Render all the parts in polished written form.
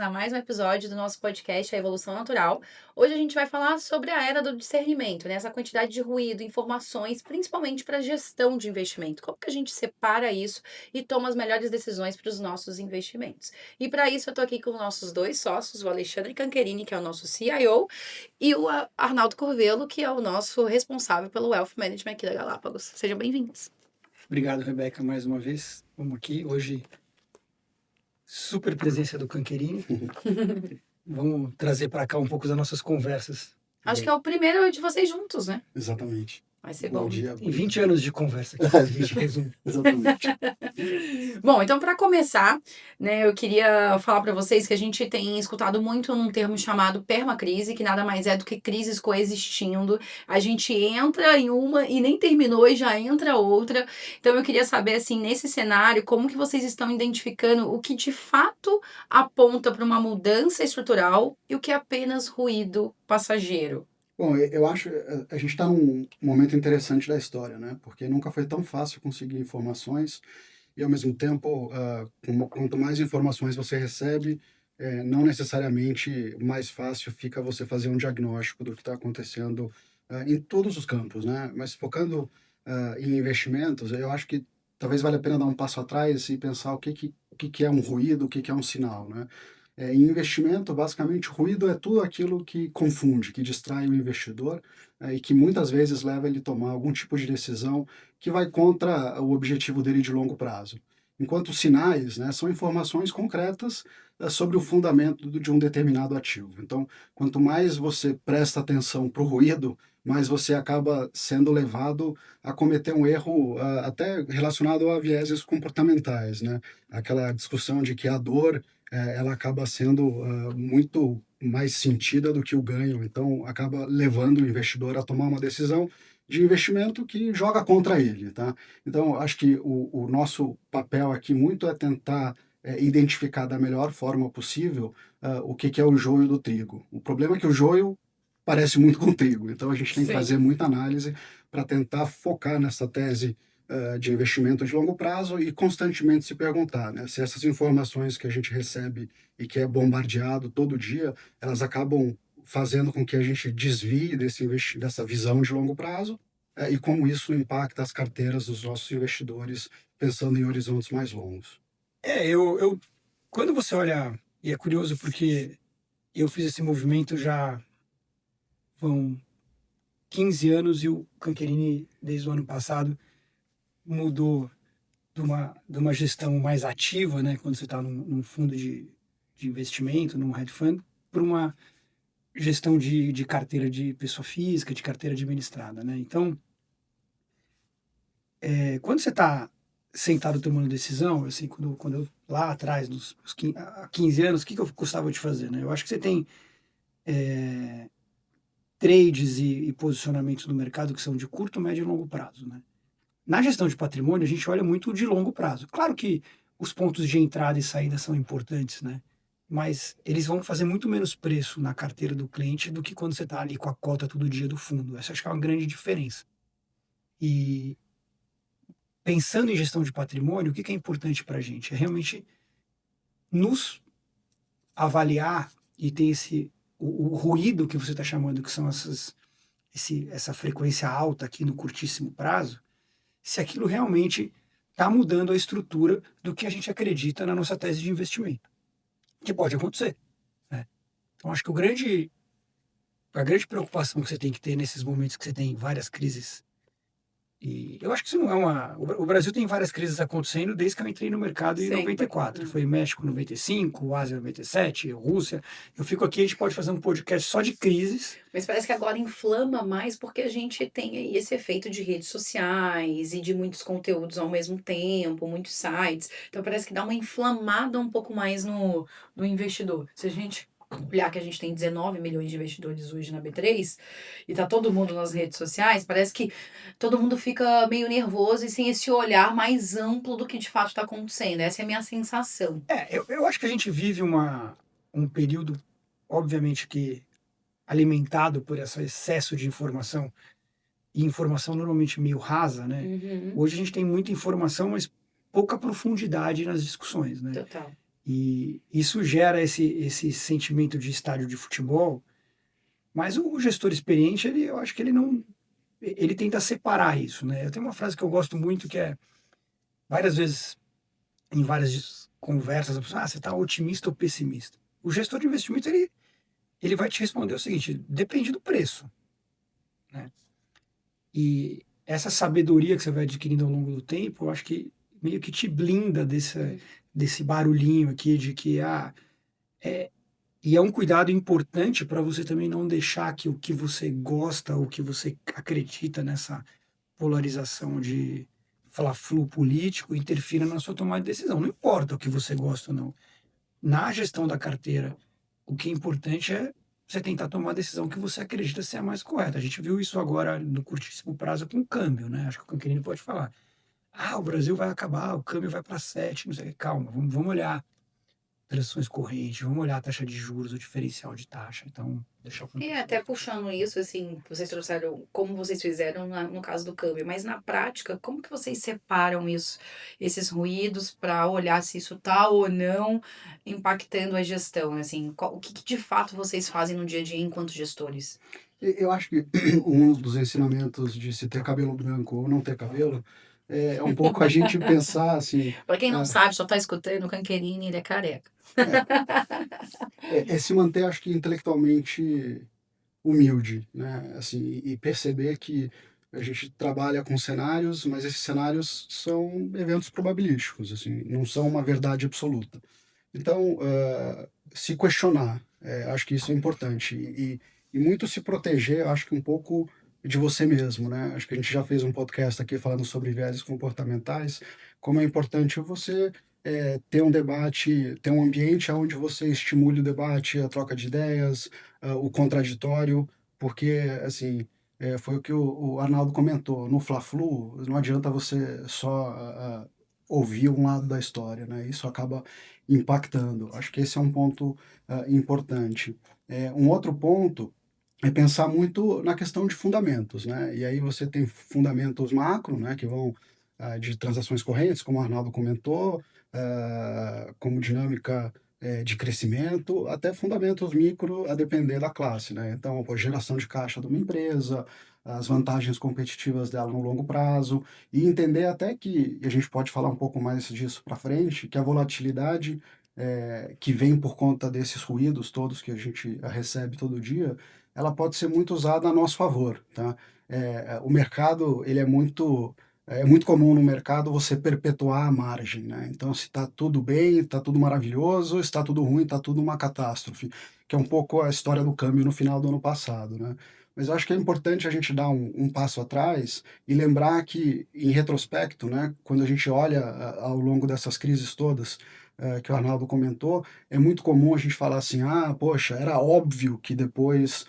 a mais um episódio do nosso podcast A Evolução Natural. Hoje a gente vai falar sobre a era do discernimento, né? Essa quantidade de ruído, informações, principalmente para a gestão de investimento. Como que a gente separa isso e toma as melhores decisões para os nossos investimentos? E para isso eu estou aqui com nossos dois sócios, o Alexandre Cancherini, que é o nosso CIO, e o Arnaldo Corvelo, que é o nosso responsável pelo Wealth Management aqui da Galápagos. Sejam bem-vindos. Obrigado, Rebeca, mais uma vez. Vamos aqui. Hoje, super presença do Cancherini. Vamos trazer para cá um pouco das nossas conversas. Acho que é o primeiro de vocês juntos, né? Exatamente. Vai ser bom. Dia. Tem 20 anos de conversa aqui, a gente resume. Exatamente. Bom, então para começar, né, eu queria falar para vocês que a gente tem escutado muito um termo chamado permacrise, que nada mais é do que crises coexistindo. A gente entra em uma e nem terminou e já entra outra. Então eu queria saber, assim, nesse cenário, como que vocês estão identificando o que de fato aponta para uma mudança estrutural e o que é apenas ruído passageiro. Bom, eu acho a gente está num momento interessante da história, né? Porque nunca foi tão fácil conseguir informações e, ao mesmo tempo, quanto mais informações você recebe, não necessariamente mais fácil fica você fazer um diagnóstico do que está acontecendo em todos os campos, né? Mas focando em investimentos, eu acho que talvez valha a pena dar um passo atrás e pensar o que é um ruído, o que é um sinal, né? Em investimento, basicamente, ruído é tudo aquilo que confunde, que distrai o investidor e que muitas vezes leva ele a tomar algum tipo de decisão que vai contra o objetivo dele de longo prazo. Enquanto sinais, né, são informações concretas sobre o fundamento de um determinado ativo. Então, quanto mais você presta atenção para o ruído, mais você acaba sendo levado a cometer um erro até relacionado a vieses comportamentais, né? Aquela discussão de que a dor ela acaba sendo muito mais sentida do que o ganho, então acaba levando o investidor a tomar uma decisão de investimento que joga contra ele, tá? Então, acho que o nosso papel aqui muito é tentar identificar da melhor forma possível o que é o joio do trigo. O problema é que o joio parece muito com o trigo, então a gente tem que Sim. fazer muita análise para tentar focar nessa tese de investimento de longo prazo e constantemente se perguntar, né, se essas informações que a gente recebe e que é bombardeado todo dia, elas acabam fazendo com que a gente desvie dessa visão de longo prazo e como isso impacta as carteiras dos nossos investidores pensando em horizontes mais longos. Quando você olha, e é curioso porque eu fiz esse movimento já vão 15 anos e o Cancherini, desde o ano passado, mudou de uma gestão mais ativa, né, quando você está num fundo de investimento, num hedge fund, para uma gestão de carteira de pessoa física, de carteira administrada, né? Então, quando você está sentado tomando decisão, assim, quando eu lá atrás, há 15 anos, o que eu gostava de fazer, né? Eu acho que você tem trades e posicionamentos no mercado que são de curto, médio e longo prazo, né? Na gestão de patrimônio, a gente olha muito de longo prazo. Claro que os pontos de entrada e saída são importantes, né? Mas eles vão fazer muito menos preço na carteira do cliente do que quando você está ali com a cota todo dia do fundo. Essa acho que é uma grande diferença. E pensando em gestão de patrimônio, o que é importante para a gente? É realmente nos avaliar e ter o ruído que você está chamando, que são essa frequência alta aqui no curtíssimo prazo, se aquilo realmente está mudando a estrutura do que a gente acredita na nossa tese de investimento. Que pode acontecer, né? Então, acho que a grande preocupação que você tem que ter nesses momentos que você tem várias crises, e eu acho que isso não é o Brasil tem várias crises acontecendo desde que eu entrei no mercado em 94. Foi México 95, Ásia 97, Rússia. Eu fico aqui, a gente pode fazer um podcast só de crises. Mas parece que agora inflama mais porque a gente tem aí esse efeito de redes sociais e de muitos conteúdos ao mesmo tempo, muitos sites. Então parece que dá uma inflamada um pouco mais no investidor. Se a gente olhar que a gente tem 19 milhões de investidores hoje na B3 e tá todo mundo nas redes sociais, parece que todo mundo fica meio nervoso e sem esse olhar mais amplo do que de fato está acontecendo. Essa é a minha sensação. Eu acho que a gente vive um período, obviamente, que alimentado por esse excesso de informação, e informação normalmente meio rasa, né? Hoje a gente tem muita informação, mas pouca profundidade nas discussões, né? Total. E isso gera esse sentimento de estádio de futebol, mas o gestor experiente, eu acho que ele tenta separar isso, né? Eu tenho uma frase que eu gosto muito que é, várias vezes, em várias conversas, a pessoa, você está otimista ou pessimista? O gestor de investimento, ele vai te responder o seguinte, depende do preço, né? E essa sabedoria que você vai adquirindo ao longo do tempo, eu acho que meio que te blinda desse barulhinho aqui de que, e é um cuidado importante para você também não deixar que o que você gosta, o que você acredita nessa polarização de fla-flu político interfira na sua tomada de decisão. Não importa o que você gosta ou não. Na gestão da carteira, o que é importante é você tentar tomar a decisão que você acredita ser a mais correta. A gente viu isso agora no curtíssimo prazo com o câmbio, né? Acho que o Canquerini pode falar. O Brasil vai acabar, o câmbio vai para 7, não sei o quê. Calma, vamos olhar transações correntes, vamos olhar a taxa de juros, o diferencial de taxa. Então, deixar o E até puxando isso, assim, vocês trouxeram como vocês fizeram no caso do câmbio, mas na prática, como que vocês separam isso, esses ruídos, para olhar se isso tá ou não impactando a gestão? Assim, o que de fato vocês fazem no dia a dia enquanto gestores? Eu acho que um dos ensinamentos de se ter cabelo branco ou não ter cabelo é um pouco a gente pensar assim, Para quem não ah, sabe, só tá escutando, o Canquerini, ele é careca. é se manter, acho que intelectualmente humilde, né? Assim, e perceber que a gente trabalha com cenários, mas esses cenários são eventos probabilísticos, assim, não são uma verdade absoluta. Então, se questionar, acho que isso é importante. E muito se proteger, acho que um pouco de você mesmo, né? Acho que a gente já fez um podcast aqui falando sobre viéses comportamentais, como é importante você ter um debate, ter um ambiente onde você estimule o debate, a troca de ideias, o contraditório, porque, assim, foi o que o Arnaldo comentou, no Fla-Flu, não adianta você só ouvir um lado da história, né? Isso acaba impactando. Acho que esse é um ponto importante. Um outro ponto é pensar muito na questão de fundamentos, né? E aí você tem fundamentos macro, né, que vão de transações correntes, como o Arnaldo comentou, como dinâmica de crescimento, até fundamentos micro, a depender da classe, né? Então, pô, geração de caixa de uma empresa, as vantagens competitivas dela no longo prazo, e entender até que, e a gente pode falar um pouco mais disso para frente, que a volatilidade que vem por conta desses ruídos todos que a gente recebe todo dia, ela pode ser muito usada a nosso favor, tá? O mercado, ele é muito comum no mercado você perpetuar a margem, né? Então, se está tudo bem, está tudo maravilhoso, se está tudo ruim, está tudo uma catástrofe, que é um pouco a história do câmbio no final do ano passado, né? Mas eu acho que é importante a gente dar um passo atrás e lembrar que, em retrospecto, né, quando a gente olha ao longo dessas crises todas, que o Arnaldo comentou, é muito comum a gente falar assim, poxa, era óbvio que depois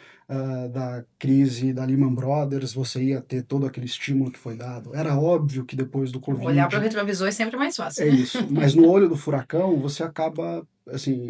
da crise da Lehman Brothers você ia ter todo aquele estímulo que foi dado. Era óbvio que depois do Olhar para o Covid. retrovisor é sempre mais fácil, É né? isso. Mas no olho do furacão você acaba, assim,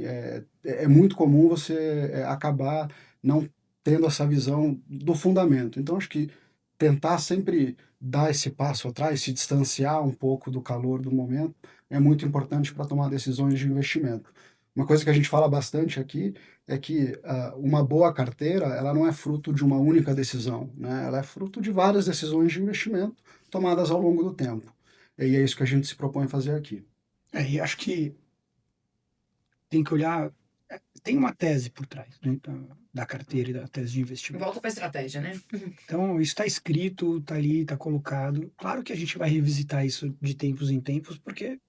é muito comum você acabar não tendo essa visão do fundamento. Então acho que tentar sempre dar esse passo atrás, se distanciar um pouco do calor do momento, é muito importante para tomar decisões de investimento. Uma coisa que a gente fala bastante aqui é que uma boa carteira, ela não é fruto de uma única decisão, né? Ela é fruto de várias decisões de investimento tomadas ao longo do tempo. E é isso que a gente se propõe a fazer aqui. E acho que tem que olhar. Tem uma tese por trás, né, da carteira e da tese de investimento. Volta para a estratégia, né? Então, isso está escrito, está ali, está colocado. Claro que a gente vai revisitar isso de tempos em tempos, porque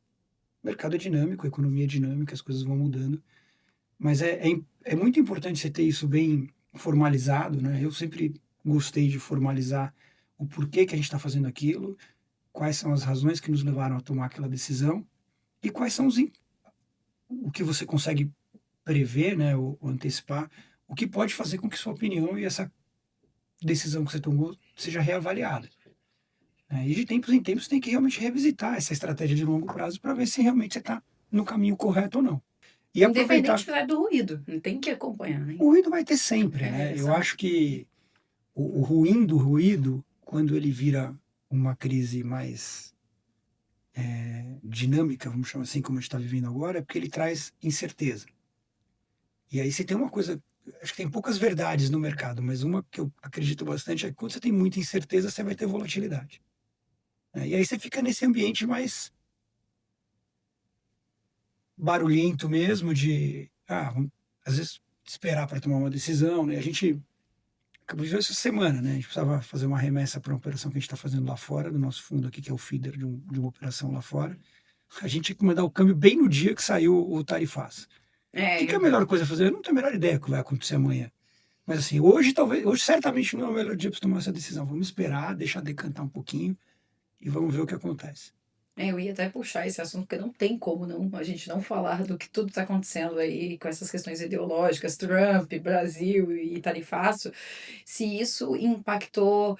o mercado é dinâmico, a economia é dinâmica, as coisas vão mudando. Mas é muito importante você ter isso bem formalizado, né? Eu sempre gostei de formalizar o porquê que a gente está fazendo aquilo, quais são as razões que nos levaram a tomar aquela decisão e quais são o que você consegue prever, né, ou antecipar, o que pode fazer com que sua opinião e essa decisão que você tomou seja reavaliada, né? E de tempos em tempos você tem que realmente revisitar essa estratégia de longo prazo para ver se realmente você está no caminho correto ou não. E aproveitar. Independente do ruído, não tem que acompanhar, né? O ruído vai ter sempre, né? Eu exato. acho que o ruim do ruído, quando ele vira uma crise mais dinâmica, vamos chamar assim, como a gente está vivendo agora, é porque ele traz incerteza. E aí você tem uma coisa, acho que tem poucas verdades no mercado, mas uma que eu acredito bastante é que quando você tem muita incerteza, você vai ter volatilidade, né? E aí você fica nesse ambiente mais barulhento mesmo, às vezes esperar para tomar uma decisão, né? A gente viveu essa semana, né? A gente precisava fazer uma remessa para uma operação que a gente está fazendo lá fora, do nosso fundo aqui, que é o feeder de uma operação lá fora. A gente tinha que mandar o câmbio bem no dia que saiu o tarifaço. O que é a melhor coisa a fazer? Eu não tenho a menor ideia do que vai acontecer amanhã. Mas assim, hoje certamente não é o melhor dia para tomar essa decisão. Vamos esperar, deixar decantar um pouquinho e vamos ver o que acontece. Eu ia até puxar esse assunto, porque não tem como não, a gente não falar do que tudo está acontecendo aí com essas questões ideológicas, Trump, Brasil e tarifaço, se isso impactou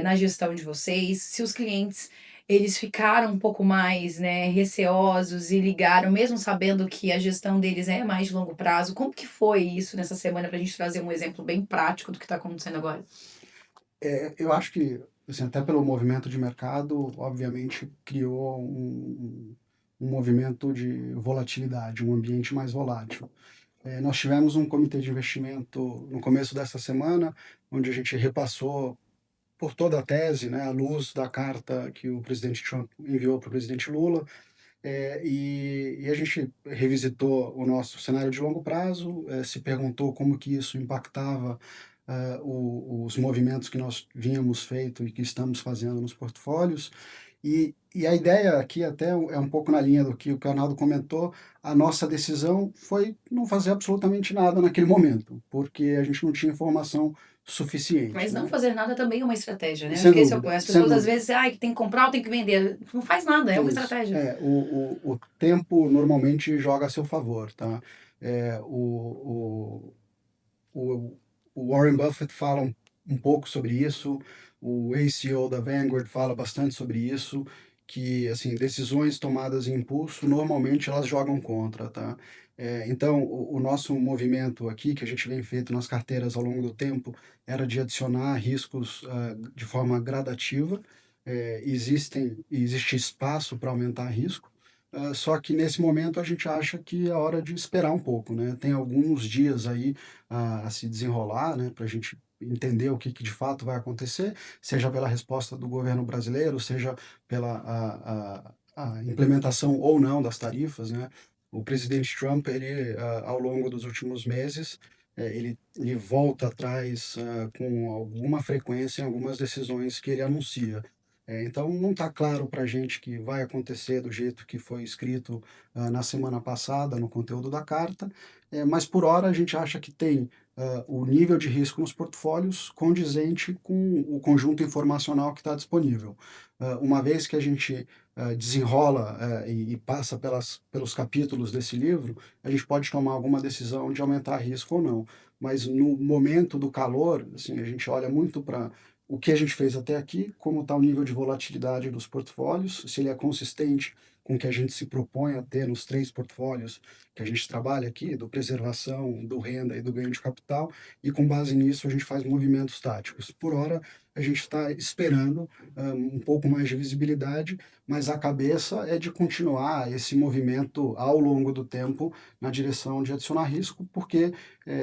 na gestão de vocês, se os clientes eles ficaram um pouco mais, né, receosos e ligaram, mesmo sabendo que a gestão deles é mais de longo prazo. Como que foi isso nessa semana, para a gente trazer um exemplo bem prático do que está acontecendo agora? Eu acho que, assim, até pelo movimento de mercado, obviamente criou um movimento de volatilidade, um ambiente mais volátil. Nós tivemos um comitê de investimento no começo dessa semana, onde a gente repassou por toda a tese, né, à luz da carta que o presidente Trump enviou para o presidente Lula, e a gente revisitou o nosso cenário de longo prazo, se perguntou como que isso impactava os movimentos que nós vínhamos feito e que estamos fazendo nos portfólios. E a ideia aqui até é um pouco na linha do que o Arnaldo comentou. A nossa decisão foi não fazer absolutamente nada naquele momento, porque a gente não tinha informação suficiente, Mas não né? fazer nada também é uma estratégia, né? Sem Porque dúvida, as sem pessoas às dúvida. vezes, que tem que comprar ou tem que vender. Não faz nada, é É uma isso. estratégia. O tempo normalmente joga a seu favor, tá? É, o, o, o Warren Buffett fala um pouco sobre isso, o ACO da Vanguard fala bastante sobre isso, que assim, decisões tomadas em impulso normalmente elas jogam contra, tá? Então, o nosso movimento aqui, que a gente vem feito nas carteiras ao longo do tempo, era de adicionar riscos de forma gradativa. Existe espaço para aumentar risco, só que nesse momento a gente acha que é hora de esperar um pouco, né? Tem alguns dias aí a se desenrolar, né, para a gente entender o que de fato vai acontecer, seja pela resposta do governo brasileiro, seja pela a implementação ou não das tarifas, né? O presidente Trump, ele, ao longo dos últimos meses, ele volta atrás com alguma frequência em algumas decisões que ele anuncia. Então, não está claro para a gente que vai acontecer do jeito que foi escrito na semana passada, no conteúdo da carta, mas por hora a gente acha que tem o nível de risco nos portfólios condizente com o conjunto informacional que está disponível. Uma vez que a gente desenrola e passa pelos capítulos desse livro, a gente pode tomar alguma decisão de aumentar risco ou não. Mas no momento do calor, assim, a gente olha muito para o que a gente fez até aqui, como está o nível de volatilidade dos portfólios, se ele é consistente com o que a gente se propõe a ter nos 3 portfólios que a gente trabalha aqui, do preservação, do renda e do ganho de capital, e com base nisso a gente faz movimentos táticos. Por hora, a gente está esperando um pouco mais de visibilidade, mas a cabeça é de continuar esse movimento ao longo do tempo na direção de adicionar risco, porque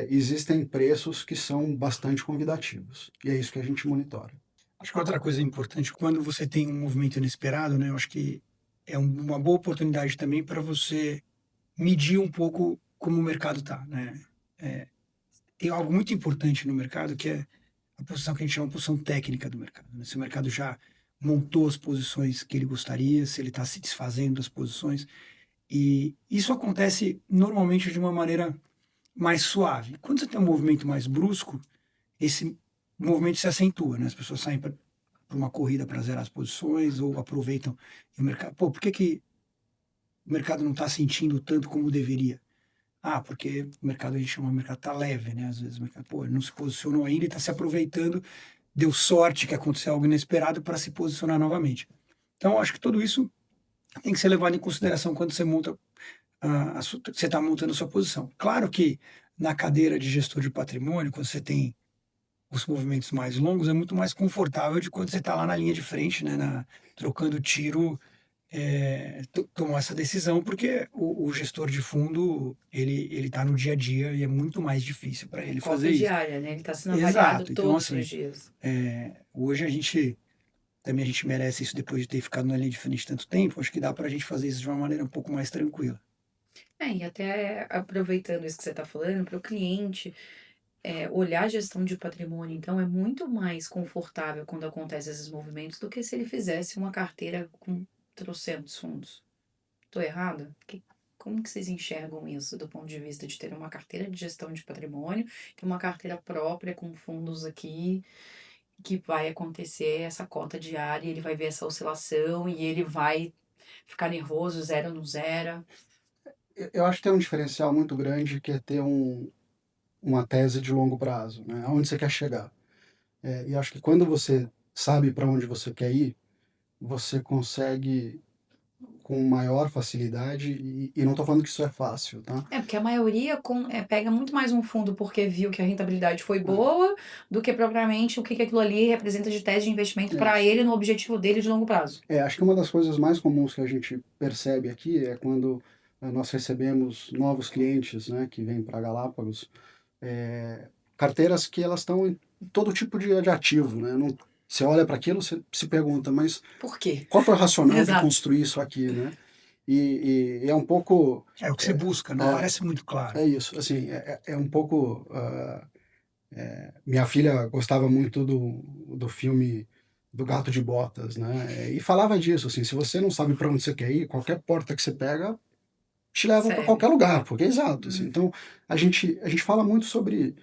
existem preços que são bastante convidativos. E é isso que a gente monitora. Acho que outra coisa importante, quando você tem um movimento inesperado, né, eu acho que é uma boa oportunidade também para você medir um pouco como o mercado está, né? Tem algo muito importante no mercado que é a posição que a gente chama de posição técnica do mercado, né? Se o mercado já montou as posições que ele gostaria, se ele está se desfazendo das posições, e isso acontece normalmente de uma maneira mais suave. Quando você tem um movimento mais brusco, esse movimento se acentua, né? As pessoas saem para uma corrida para zerar as posições ou aproveitam e o mercado. Pô, por que o mercado não está sentindo tanto como deveria? Porque o mercado, a gente chama de mercado tá leve, né? Às vezes o mercado, ele não se posicionou ainda e está se aproveitando, deu sorte que aconteceu algo inesperado para se posicionar novamente. Então, acho que tudo isso tem que ser levado em consideração quando você monta você está montando a sua posição. Claro que na cadeira de gestor de patrimônio, quando você tem os movimentos mais longos, é muito mais confortável de quando você está lá na linha de frente, né? Trocando tiro tomou essa decisão porque o gestor de fundo, ele tá no dia a dia e é muito mais difícil para ele fazer Cópia isso. diária, né? Ele está sendo avaliado Exato. Então, todos assim, os dias. hoje também a gente merece isso depois de ter ficado na linha de frente tanto tempo. Acho que dá para a gente fazer isso de uma maneira um pouco mais tranquila. E até aproveitando isso que você está falando, para o cliente olhar a gestão de patrimônio, então, é muito mais confortável quando acontecem esses movimentos do que se ele fizesse uma carteira com trocentos fundos. Estou errada? Como que vocês enxergam isso do ponto de vista de ter uma carteira de gestão de patrimônio e uma carteira própria com fundos aqui, que vai acontecer essa cota diária, ele vai ver essa oscilação e ele vai ficar nervoso, zero não zera? Eu acho que tem um diferencial muito grande que é ter uma tese de longo prazo, né? Aonde você quer chegar. E acho que quando você sabe para onde você quer ir, você consegue com maior facilidade, e não estou falando que isso é fácil, tá? Porque a maioria pega muito mais um fundo porque viu que a rentabilidade foi É, boa do que propriamente o que aquilo ali representa de tese de investimento é para isso. ele no objetivo dele de longo prazo. Acho que uma das coisas mais comuns que a gente percebe aqui é quando nós recebemos novos clientes, né, que vêm para Galápagos, carteiras que elas estão em todo tipo de ativo, né? Não, você olha para aquilo, você se pergunta, mas Por quê? qual foi o racional de Exato. construir isso aqui, né? E é um pouco... É o que você busca, não parece muito claro. É isso, assim, é um pouco... minha filha gostava muito do filme do Gato de Botas, né? E falava disso, assim, se você não sabe para onde você quer ir, qualquer porta que você pega te leva para Sério. qualquer lugar, porque é exato, assim. Então, a gente fala muito sobre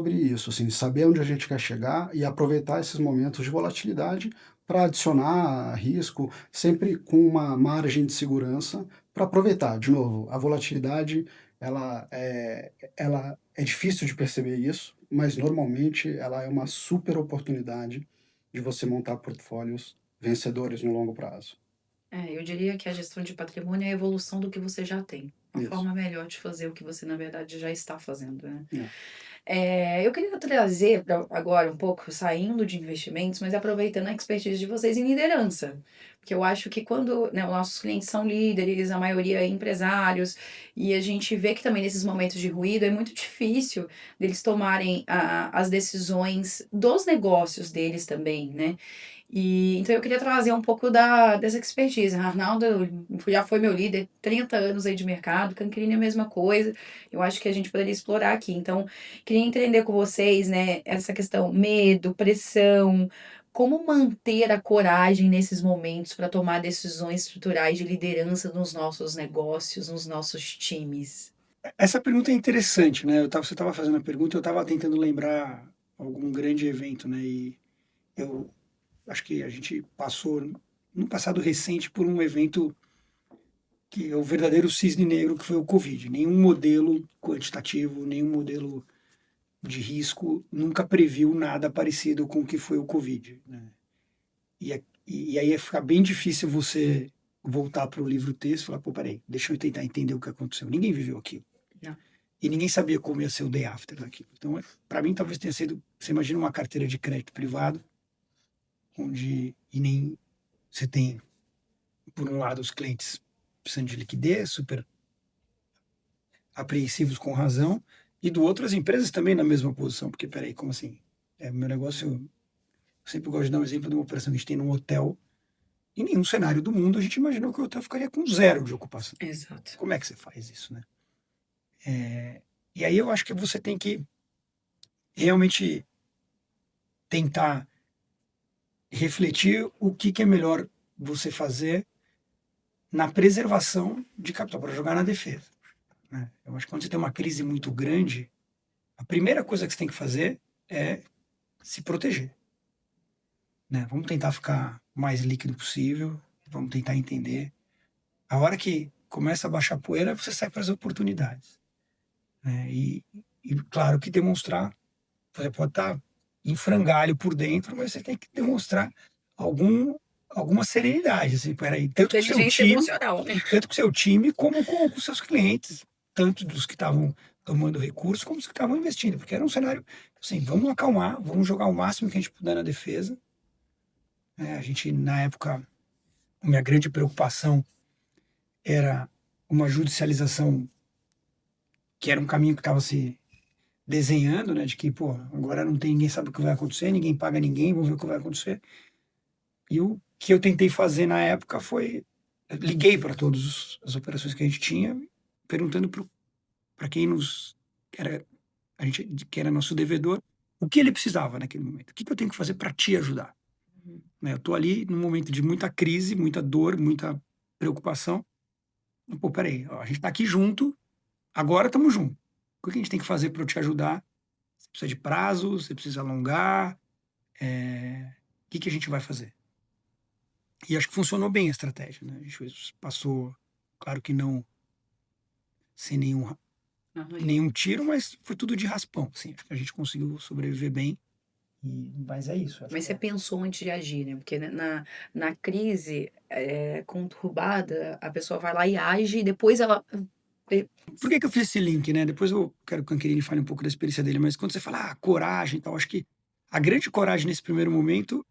isso, assim, saber onde a gente quer chegar e aproveitar esses momentos de volatilidade para adicionar risco, sempre com uma margem de segurança para aproveitar. De novo, a volatilidade, ela é difícil de perceber isso, mas normalmente ela é uma super oportunidade de você montar portfólios vencedores no longo prazo. Eu diria que a gestão de patrimônio é a evolução do que você já tem. Uma Isso. forma melhor de fazer o que você, na verdade, já está fazendo, né? É. Eu queria trazer agora um pouco, saindo de investimentos, mas aproveitando a expertise de vocês em liderança. Porque eu acho que quando, né, os nossos clientes são líderes, a maioria é empresários, e a gente vê que também nesses momentos de ruído é muito difícil deles tomarem as decisões dos negócios deles também, né? Então eu queria trazer um pouco dessa expertise. Arnaldo já foi meu líder, 30 anos aí de mercado, Cancrini é a mesma coisa. Eu acho que a gente poderia explorar aqui. Então, queria entender com vocês, né, essa questão medo, pressão, como manter a coragem nesses momentos para tomar decisões estruturais de liderança nos nossos negócios, nos nossos times. Essa pergunta é interessante, né? Você estava fazendo a pergunta, eu estava tentando lembrar algum grande evento, né? E eu acho que a gente passou no passado recente por um evento que é o verdadeiro cisne negro, que foi o Covid. Nenhum modelo quantitativo, nenhum modelo de risco nunca previu nada parecido com o que foi o Covid, né? E aí ia ficar bem difícil você voltar para o livro texto e falar, pô, peraí, deixa eu tentar entender o que aconteceu. Ninguém viveu aquilo. Não. E ninguém sabia como ia ser o day after daquilo. Então, para mim, talvez tenha sido... Você imagina uma carteira de crédito privado, onde nem você tem, por um lado, os clientes precisando de liquidez, super apreensivos com razão, e do outro, as empresas também na mesma posição. Porque, peraí, como assim? Meu negócio... Eu sempre gosto de dar um exemplo de uma operação que a gente tem num hotel. Em nenhum cenário do mundo a gente imaginou que o hotel ficaria com 0 de ocupação. Exato. Como é que você faz isso, né? E aí eu acho que você tem que realmente tentar refletir o que é melhor você fazer na preservação de capital para jogar na defesa, né? Eu acho que quando você tem uma crise muito grande, a primeira coisa que você tem que fazer é se proteger, né? Vamos tentar ficar o mais líquido possível, vamos tentar entender. A hora que começa a baixar poeira, você sai para as oportunidades, né? E claro que demonstrar, você pode estar em frangalho por dentro, mas você tem que demonstrar alguma serenidade, assim, peraí, tanto com o seu Inteligência time, emocional, né? tanto com o seu time como com os seus clientes, tanto dos que estavam tomando recursos como os que estavam investindo, porque era um cenário assim, vamos acalmar, vamos jogar o máximo que a gente puder na defesa. A gente, na época, a minha grande preocupação era uma judicialização que era um caminho que estava se desenhando, né, de que, pô, agora não tem ninguém sabe o que vai acontecer, ninguém paga ninguém, vamos ver o que vai acontecer. E o que eu tentei fazer na época foi, liguei para todas as operações que a gente tinha, perguntando para quem era, a gente, que era nosso devedor, o que ele precisava naquele momento, o que eu tenho que fazer para te ajudar. Uhum. Né, eu tô ali num momento de muita crise, muita dor, muita preocupação. Pô, peraí, ó, a gente tá aqui junto, agora estamos juntos. O que a gente tem que fazer para eu te ajudar? Você precisa de prazo, você precisa alongar, o que a gente vai fazer? E acho que funcionou bem a estratégia, né? A gente passou, claro que não sem nenhum tiro, mas foi tudo de raspão, assim. Acho que a gente conseguiu sobreviver bem. Mas é isso. Acho Mas que você pensou antes de agir, né? Porque na crise conturbada, a pessoa vai lá e age, e depois ela. Por que eu fiz esse link, né? Depois eu quero que o Canquerini fale um pouco da experiência dele, mas quando você fala coragem e tal, acho que a grande coragem nesse primeiro momento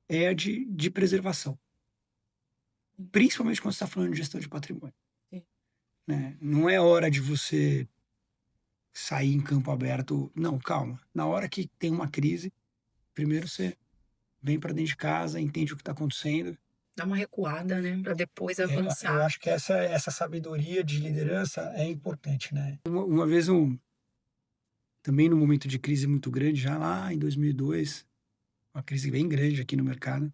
é a de preservação. Principalmente quando você está falando de gestão de patrimônio. Sim. Né? Não é hora de você sair em campo aberto. Não, calma. Na hora que tem uma crise, primeiro você vem para dentro de casa, entende o que está acontecendo. Dá uma recuada, né? Pra depois Eu avançar. acho que essa sabedoria de liderança é importante, né? Uma vez, também num momento de crise muito grande, já lá em 2002, uma crise bem grande aqui no mercado.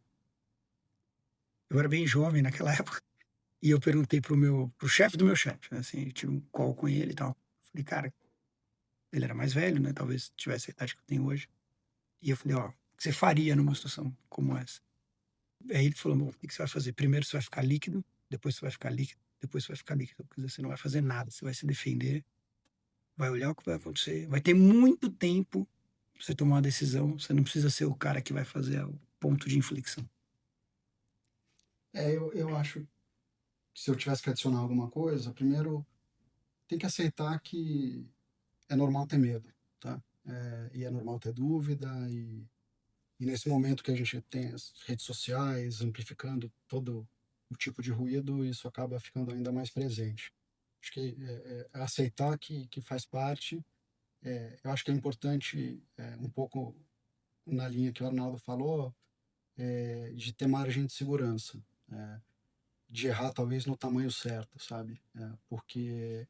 Eu era bem jovem naquela época. E eu perguntei pro chefe do meu chefe, né, assim, eu tive um call com ele e tal. Falei, cara, ele era mais velho, né? Talvez tivesse a idade que eu tenho hoje. E eu falei, ó, o que você faria numa situação como essa? Aí ele falou, bom, o que você vai fazer? Primeiro você vai ficar líquido, depois você vai ficar líquido, depois você vai ficar líquido. Quer dizer, você não vai fazer nada, você vai se defender, vai olhar o que vai acontecer. Vai ter muito tempo pra você tomar uma decisão. Você não precisa ser o cara que vai fazer o ponto de inflexão. Eu acho que se eu tivesse que adicionar alguma coisa, primeiro tem que aceitar que é normal ter medo, tá? E é normal ter dúvida, e nesse momento que a gente tem as redes sociais amplificando todo o tipo de ruído, isso acaba ficando ainda mais presente. Acho que é aceitar que faz parte. Eu acho que é importante, um pouco na linha que o Arnaldo falou, de ter margem de segurança, de errar talvez no tamanho certo, sabe? Porque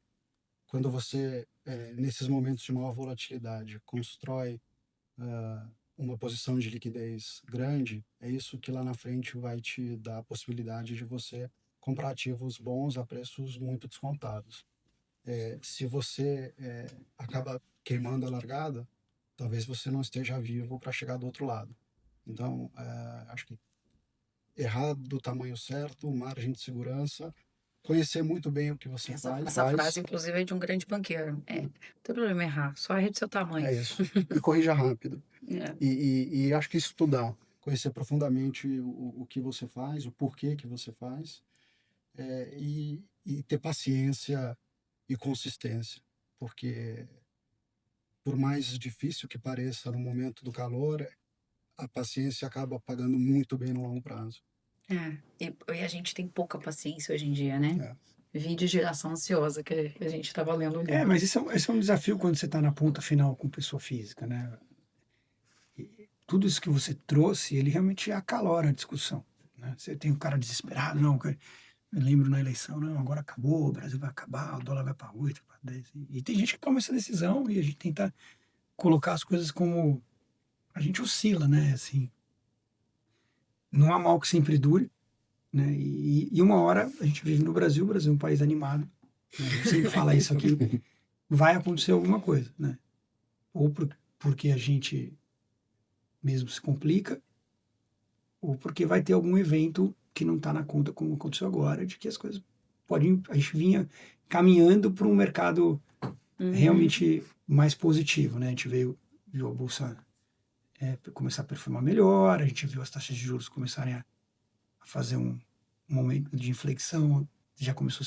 quando você, nesses momentos de maior volatilidade, constrói uma posição de liquidez grande, é isso que lá na frente vai te dar a possibilidade de você comprar ativos bons a preços muito descontados. Se você acaba queimando a largada, talvez você não esteja vivo para chegar do outro lado. Então, acho que errar do tamanho certo, margem de segurança, conhecer muito bem o que você Essa frase, inclusive, é de um grande banqueiro. Não tem problema errar, só erre do seu tamanho. é isso, e corrija rápido. É. E acho que estudar, conhecer profundamente o que você faz, o porquê que você faz, e ter paciência e consistência, porque por mais difícil que pareça no momento do calor, a paciência acaba pagando muito bem no longo prazo. E a gente tem pouca paciência hoje em dia, né? É. Vide geração ansiosa, que a gente estava lendo o livro. Mas esse é um desafio quando você está na ponta final com pessoa física, né? E tudo isso que você trouxe, ele realmente acalora a discussão, né? Você tem um cara desesperado, não, eu lembro na eleição, não, agora acabou, o Brasil vai acabar, o dólar vai para 8, para 10. E tem gente que toma essa decisão e a gente tenta colocar as coisas como a gente oscila, né? Assim, não há mal que sempre dure, né? E uma hora a gente vive no Brasil, o Brasil é um país animado, né? A gente sempre fala isso aqui, vai acontecer alguma coisa, né? Ou porque a gente mesmo se complica, ou porque vai ter algum evento que não está na conta, como aconteceu agora, de que as coisas podem. A gente vinha caminhando para um mercado realmente mais positivo, né? A gente viu a bolsa começar a performar melhor, a gente viu as taxas de juros começarem a fazer um momento de inflexão, já começou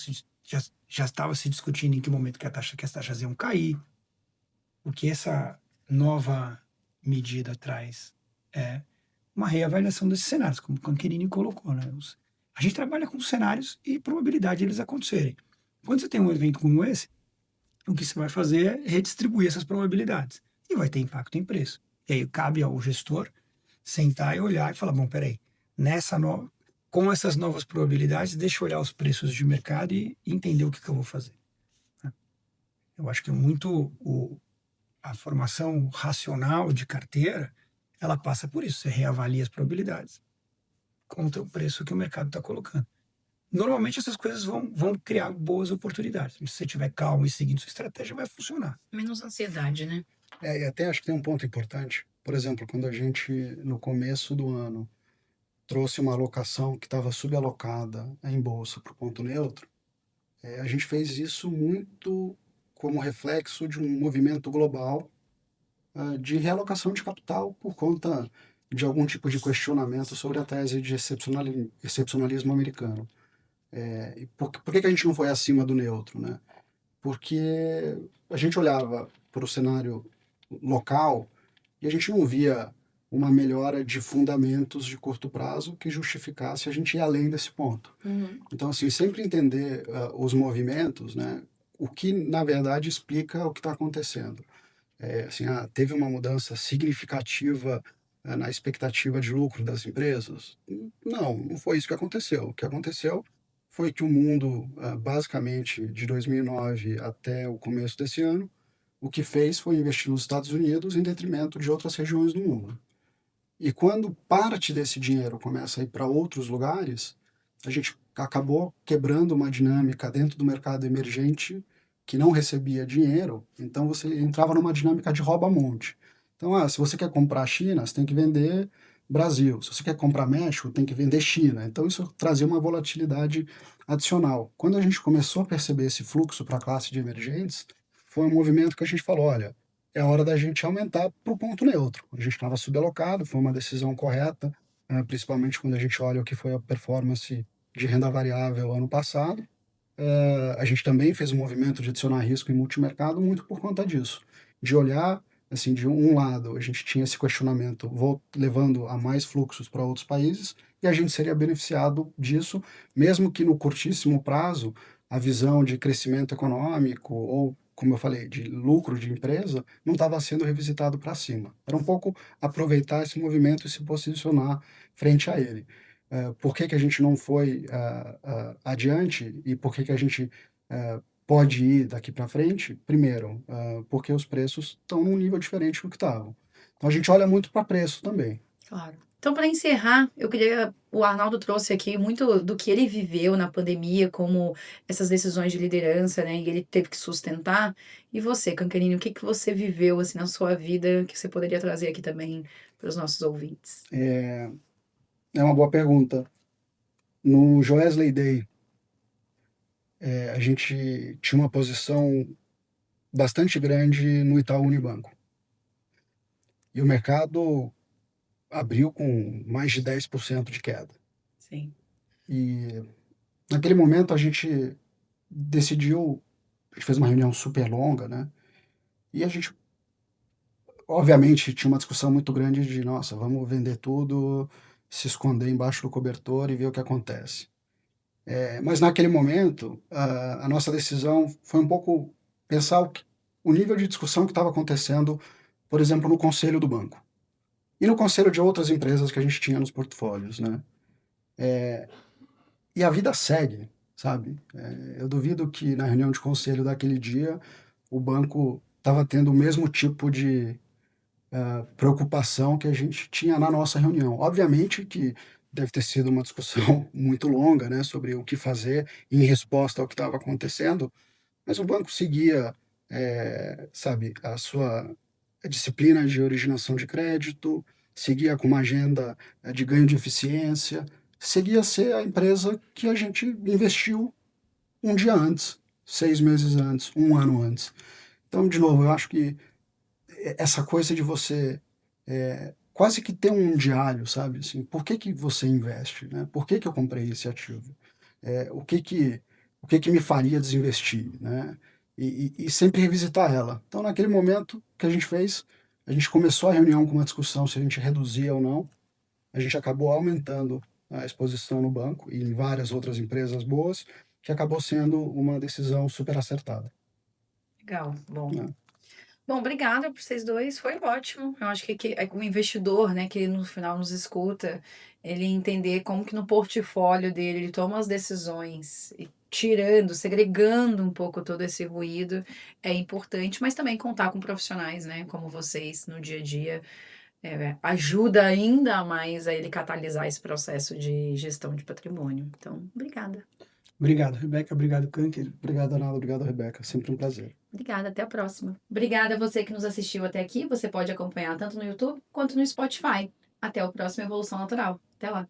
já estava se discutindo em que momento que as taxas iam cair. O que essa nova medida traz é uma reavaliação desses cenários, como o Canquerini colocou, né? A gente trabalha com cenários e probabilidade de eles acontecerem. Quando você tem um evento como esse, o que você vai fazer é redistribuir essas probabilidades. E vai ter impacto em preço. E aí cabe ao gestor sentar e olhar e falar, bom, peraí, com essas novas probabilidades, deixa eu olhar os preços de mercado e entender o que eu vou fazer. Né? Eu acho que a formação racional de carteira, ela passa por isso. Você reavalia as probabilidades contra o preço que o mercado está colocando. Normalmente essas coisas vão criar boas oportunidades. Se você tiver calmo e seguindo sua estratégia, vai funcionar. Menos ansiedade, né? E até acho que tem um ponto importante. Por exemplo, quando a gente, no começo do ano, trouxe uma alocação que estava subalocada em bolsa para o ponto neutro, a gente fez isso muito como reflexo de um movimento global de realocação de capital por conta de algum tipo de questionamento sobre a tese de excepcionalismo americano. E por que a gente não foi acima do neutro, né? Porque a gente olhava para o cenário local e a gente não via uma melhora de fundamentos de curto prazo que justificasse a gente ir além desse ponto. Então, assim, sempre entender os movimentos, né? O que, na verdade, explica o que está acontecendo. Assim, teve uma mudança significativa na expectativa de lucro das empresas? Não foi isso que aconteceu. O que aconteceu foi que o mundo, basicamente, de 2009 até o começo desse ano, o que fez foi investir nos Estados Unidos em detrimento de outras regiões do mundo. E quando parte desse dinheiro começa a ir para outros lugares, a gente acabou quebrando uma dinâmica dentro do mercado emergente que não recebia dinheiro, então você entrava numa dinâmica de rouba-monte. Então, se você quer comprar China, você tem que vender Brasil. Se você quer comprar México, tem que vender China. Então, isso trazia uma volatilidade adicional. Quando a gente começou a perceber esse fluxo para a classe de emergentes, foi um movimento que a gente falou, olha, é hora da gente aumentar para o ponto neutro. A gente estava subalocado, foi uma decisão correta, principalmente quando a gente olha o que foi a performance de renda variável ano passado. A gente também fez um movimento de adicionar risco em multimercado muito por conta disso, de olhar, assim, de um lado, a gente tinha esse questionamento levando a mais fluxos para outros países, e a gente seria beneficiado disso, mesmo que no curtíssimo prazo, a visão de crescimento econômico ou, como eu falei, de lucro de empresa, não estava sendo revisitado para cima. Era um pouco aproveitar esse movimento e se posicionar frente a ele. Por que a gente não foi adiante e por que a gente pode ir daqui para frente? Primeiro, porque os preços estão num nível diferente do que estavam. Então a gente olha muito para preço também. Claro. Então, para encerrar, o Arnaldo trouxe aqui muito do que ele viveu na pandemia, como essas decisões de liderança, né? E ele teve que sustentar. E você, Cancarini, o que você viveu assim na sua vida que você poderia trazer aqui também para os nossos ouvintes? É uma boa pergunta. No Joesley Day, a gente tinha uma posição bastante grande no Itaú Unibanco. E o mercado abriu com mais de 10% de queda. Sim. E naquele momento a gente decidiu, a gente fez uma reunião super longa, né? E a gente, obviamente, tinha uma discussão muito grande de, nossa, vamos vender tudo, se esconder embaixo do cobertor e ver o que acontece. Mas naquele momento, a nossa decisão foi um pouco pensar o nível de discussão que estava acontecendo, por exemplo, no conselho do banco. E no conselho de outras empresas que a gente tinha nos portfólios, né? E a vida segue, sabe? Eu duvido que na reunião de conselho daquele dia o banco estava tendo o mesmo tipo de preocupação que a gente tinha na nossa reunião. Obviamente que deve ter sido uma discussão muito longa, né, sobre o que fazer em resposta ao que estava acontecendo, mas o banco seguia, sabe, a sua disciplina de originação de crédito, seguia com uma agenda de ganho de eficiência, seguia a ser a empresa que a gente investiu um dia antes, 6 meses antes, um ano antes. Então, de novo, eu acho que essa coisa de você quase que ter um diário, sabe? Assim, por que você investe, né? Por que eu comprei esse ativo? O que me faria desinvestir, né? E sempre revisitar ela. Então, naquele momento que a gente fez, a gente começou a reunião com uma discussão se a gente reduzia ou não. A gente acabou aumentando a exposição no banco e em várias outras empresas boas, que acabou sendo uma decisão super acertada. Legal, bom. Né? Bom, obrigada por vocês dois, foi ótimo. Eu acho que o investidor, né, que no final nos escuta, ele entender como que no portfólio dele ele toma as decisões e tirando, segregando um pouco todo esse ruído é importante, mas também contar com profissionais, né, como vocês no dia a dia, ajuda ainda mais a ele catalisar esse processo de gestão de patrimônio. Então, obrigada. Obrigado, Rebeca. Obrigado, Kanker. Obrigado, Arnaldo. Obrigado, Rebeca. Sempre um prazer. Obrigada, até a próxima. Obrigada a você que nos assistiu até aqui. Você pode acompanhar tanto no YouTube quanto no Spotify. Até o próximo Evolução Natural. Até lá.